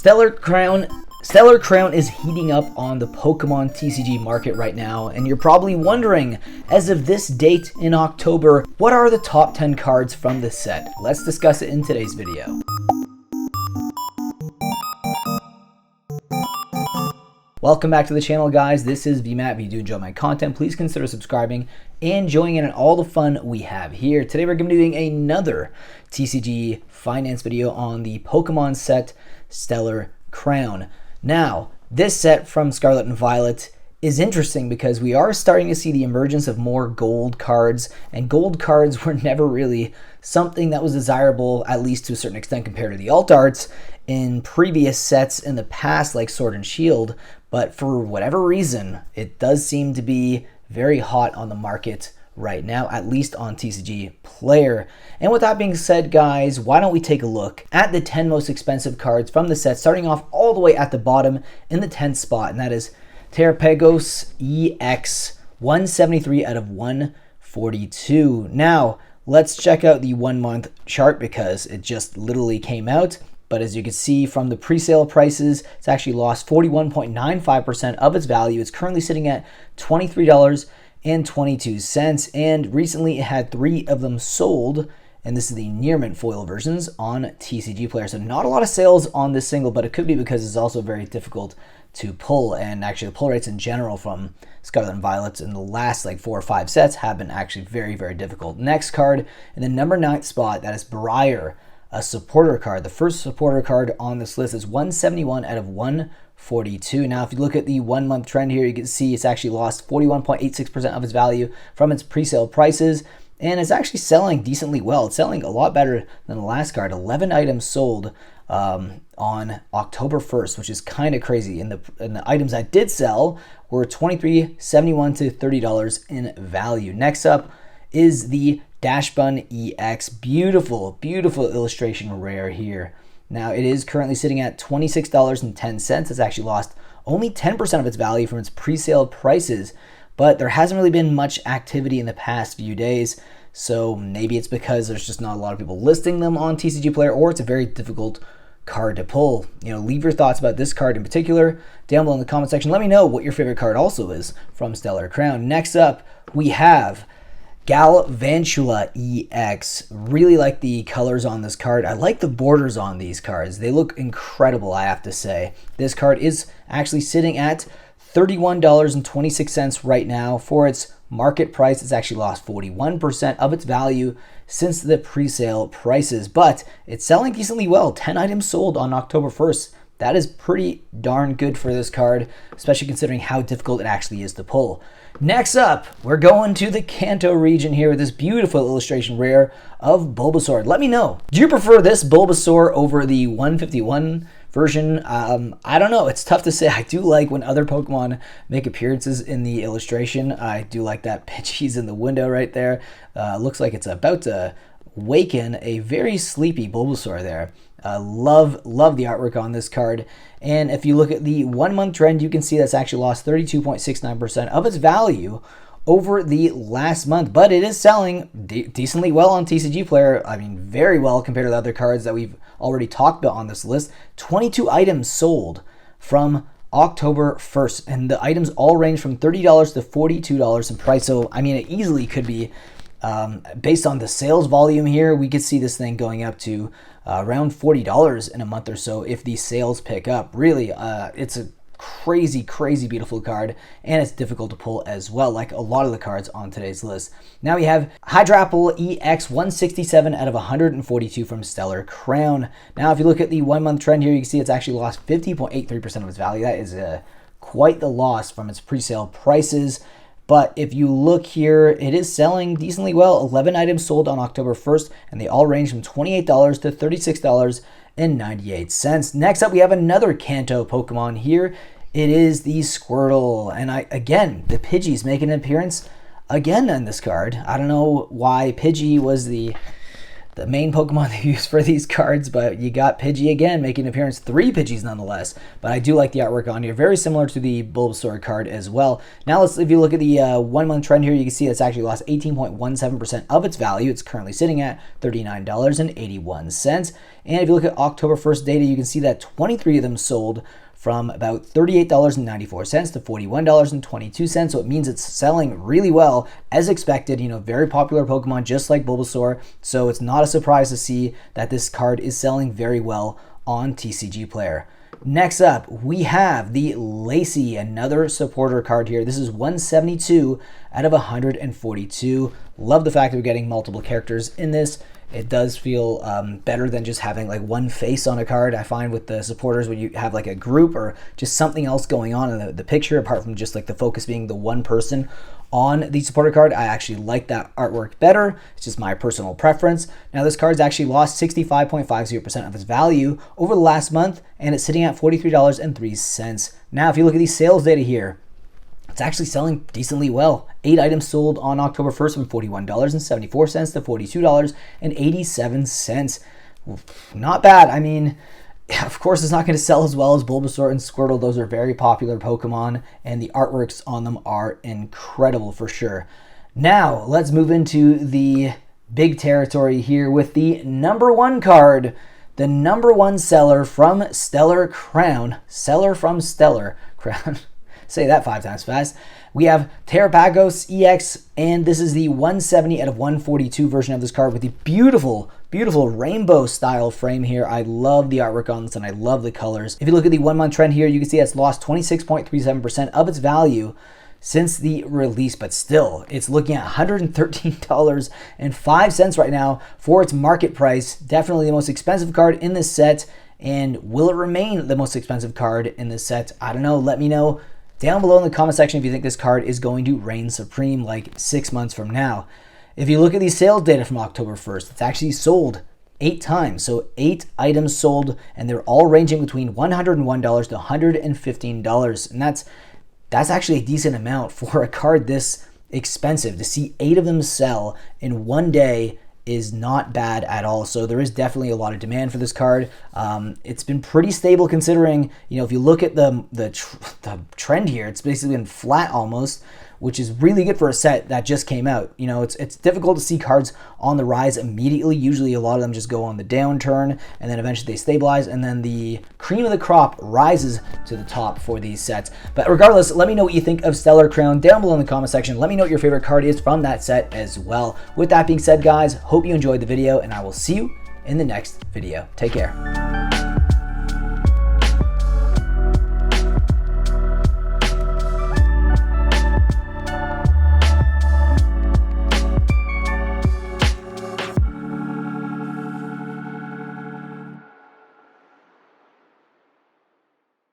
Stellar Crown is heating up on the Pokémon TCG market right now, and you're probably wondering, as of this date in October, what are the top 10 cards from this set? Let's discuss it in today's video. Welcome back to the channel, guys. This is VMAT. If you do enjoy my content, please consider subscribing and joining in on all the fun we have here. Today we're going to be doing another TCG finance video on the Pokemon set Stellar Crown. Now, this set from Scarlet and Violet is interesting because we are starting to see the emergence of more gold cards, and gold cards were never really something that was desirable, at least to a certain extent compared to the alt arts in previous sets in the past, like Sword and Shield. But for whatever reason, it does seem to be very hot on the market right now, at least on TCG Player. And with that being said, guys, why don't we take a look at the 10 most expensive cards from the set, starting off all the way at the bottom in the 10th spot, and that is Terrapagos EX, 173 out of 142. Now, let's check out the 1 month chart because it just literally came out. But as you can see from the pre-sale prices, it's actually lost 41.95% of its value. It's currently sitting at $23.22, and recently it had 3 of them sold, and this is the near mint foil versions on TCG Player. So not a lot of sales on this single, but it could be because it's also very difficult to pull, and actually the pull rates in general from Scarlet and Violet in the last like 4 or 5 sets have been actually very, very difficult. Next card in the number 9th spot, that is Briar, a supporter card. The first supporter card on this list is 171 out of 142. Now, if you look at the 1 month trend here, you can see it's actually lost 41.86% of its value from its pre-sale prices, and it's actually selling decently well. It's selling a lot better than the last card. 11 items sold on October 1st, which is kind of crazy. And the items that did sell were $23.71 to $30 in value. Next up is the Dash Bun EX. Beautiful, beautiful illustration rare here. Now, it is currently sitting at $26.10. It's actually lost only 10% of its value from its pre-sale prices, but there hasn't really been much activity in the past few days. So maybe it's because there's just not a lot of people listing them on TCG Player, or it's a very difficult card to pull. Leave your thoughts about this card in particular down below in the comment section. Let me know what your favorite card also is from Stellar Crown. Next up, we have Galvantula EX. Really like the colors on this card. I like the borders on these cards. They look incredible, I have to say. This card is actually sitting at $31.26 right now. For its market price, it's actually lost 41% of its value since the pre-sale prices, but it's selling decently well. 10 items sold on October 1st. That is pretty darn good for this card, especially considering how difficult it actually is to pull. Next up, we're going to the Kanto region here with this beautiful illustration rare of Bulbasaur. Let me know, do you prefer this Bulbasaur over the 151 version? I don't know. It's tough to say. I do like when other Pokemon make appearances in the illustration. I do like that Pidgey's in the window right there. Looks like it's about to waken a very sleepy Bulbasaur there. Love the artwork on this card. And if you look at the 1 month trend, you can see that's actually lost 32.69% of its value over the last month, but it is selling decently well on TCG Player. I mean, very well compared to the other cards that we've already talked about on this list. 22 items sold from October 1st, and the items all range from $30 to $42 in price. So, I mean, it easily could be, based on the sales volume here, we could see this thing going up to around $40 in a month or so if these sales pick up. Really, it's a crazy beautiful card, and it's difficult to pull as well, like a lot of the cards on today's list. Now we have Hydrapple EX, 167 out of 142 from Stellar Crown. Now if you look at the 1 month trend here, you can see it's actually lost 50.83% of its value. That is quite the loss from its pre-sale prices. But if you look here, it is selling decently well. 11 items sold on October 1st, and they all range from $28 to $36.98. Next up, we have another Kanto Pokemon here. It is the Squirtle. And again, the Pidgey's making an appearance again on this card. I don't know why Pidgey was the the main Pokemon they use for these cards, but you got Pidgey again making an appearance, 3 Pidgeys nonetheless. But I do like the artwork on here, very similar to the Bulbasaur card as well. Now if you look at the 1 month trend here, you can see it's actually lost 18.17% of its value. It's currently sitting at $39.81. And if you look at October 1st data, you can see that 23 of them sold from about $38.94 to $41.22. So it means it's selling really well as expected. Very popular Pokemon, just like Bulbasaur. So it's not a surprise to see that this card is selling very well on TCG Player. Next up, we have the Lacey, another supporter card here. This is 172 out of 142. Love the fact that we're getting multiple characters in this. It does feel better than just having like one face on a card. I find with the supporters, when you have like a group or just something else going on in the picture, apart from just like the focus being the one person on the supporter card, I actually like that artwork better. It's just my personal preference. Now this card's actually lost 65.50% of its value over the last month, and it's sitting at $43.03. Now if you look at these sales data here, it's actually selling decently well. 8 items sold on October 1st from $41.74 to $42.87. Not bad. I mean, of course, it's not going to sell as well as Bulbasaur and Squirtle. Those are very popular Pokemon, and the artworks on them are incredible for sure. Now, let's move into the big territory here with the number 1 card, the number 1 seller from Stellar Crown. Seller from Stellar Crown. Say that 5 times fast. We have Terrapagos EX, and this is the 170 out of 142 version of this card with the beautiful, beautiful rainbow style frame here. I love the artwork on this, and I love the colors. If you look at the 1 month trend here, you can see it's lost 26.37% of its value since the release, but still, it's looking at $113.05 right now for its market price. Definitely the most expensive card in this set, and will it remain the most expensive card in this set? I don't know. Let me know down below in the comment section if you think this card is going to reign supreme like 6 months from now. If you look at these sales data from October 1st, it's actually sold 8 times. So 8 items sold, and they're all ranging between $101 to $115. And that's actually a decent amount for a card this expensive. To see 8 of them sell in one day is not bad at all. So there is definitely a lot of demand for this card. It's been pretty stable considering, if you look at the trend here, it's basically been flat almost, which is really good for a set that just came out. It's difficult to see cards on the rise immediately. Usually a lot of them just go on the downturn and then eventually they stabilize, and then the cream of the crop rises to the top for these sets. But regardless, let me know what you think of Stellar Crown down below in the comment section. Let me know what your favorite card is from that set as well. With that being said, guys, hope you enjoyed the video, and I will see you in the next video. Take care.